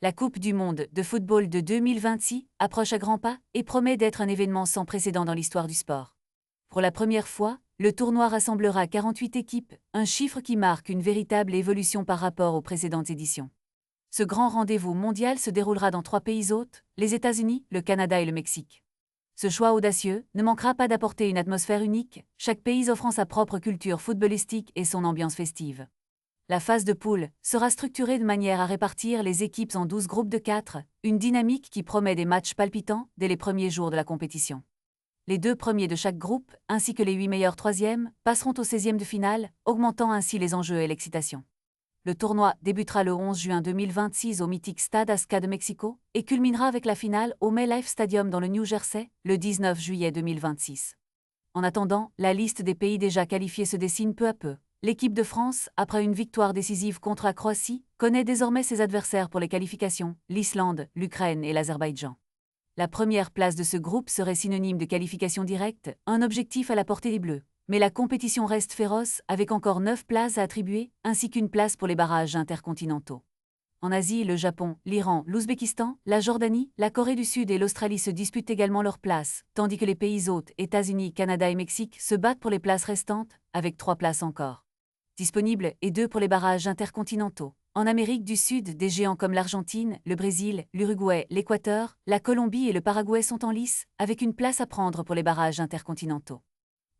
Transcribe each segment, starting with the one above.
La Coupe du monde de football de 2026 approche à grands pas et promet d'être un événement sans précédent dans l'histoire du sport. Pour la première fois, le tournoi rassemblera 48 équipes, un chiffre qui marque une véritable évolution par rapport aux précédentes éditions. Ce grand rendez-vous mondial se déroulera dans 3 pays hôtes, les États-Unis, le Canada et le Mexique. Ce choix audacieux ne manquera pas d'apporter une atmosphère unique, chaque pays offrant sa propre culture footballistique et son ambiance festive. La phase de poule sera structurée de manière à répartir les équipes en 12 groupes de 4, une dynamique qui promet des matchs palpitants dès les premiers jours de la compétition. Les 2 premiers de chaque groupe, ainsi que les 8 meilleurs troisièmes, passeront au 16e de finale, augmentant ainsi les enjeux et l'excitation. Le tournoi débutera le 11 juin 2026 au mythique Stade Azteca de Mexico et culminera avec la finale au MetLife Stadium dans le New Jersey, le 19 juillet 2026. En attendant, la liste des pays déjà qualifiés se dessine peu à peu. L'équipe de France, après une victoire décisive contre la Croatie, connaît désormais ses adversaires pour les qualifications, l'Islande, l'Ukraine et l'Azerbaïdjan. La première place de ce groupe serait synonyme de qualification directe, un objectif à la portée des Bleus. Mais la compétition reste féroce, avec encore 9 places à attribuer, ainsi qu'une place pour les barrages intercontinentaux. En Asie, le Japon, l'Iran, l'Ouzbékistan, la Jordanie, la Corée du Sud et l'Australie se disputent également leur place, tandis que les pays hôtes, États-Unis, Canada et Mexique, se battent pour les places restantes, avec 3 places encore disponibles et 2 pour les barrages intercontinentaux. En Amérique du Sud, des géants comme l'Argentine, le Brésil, l'Uruguay, l'Équateur, la Colombie et le Paraguay sont en lice, avec une place à prendre pour les barrages intercontinentaux.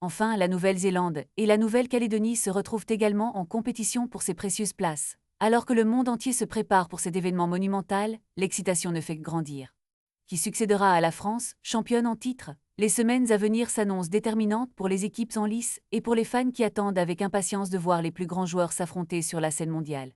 Enfin, la Nouvelle-Zélande et la Nouvelle-Calédonie se retrouvent également en compétition pour ces précieuses places. Alors que le monde entier se prépare pour cet événement monumental, l'excitation ne fait que grandir. Qui succédera à la France, championne en titre? Les semaines à venir s'annoncent déterminantes pour les équipes en lice et pour les fans qui attendent avec impatience de voir les plus grands joueurs s'affronter sur la scène mondiale.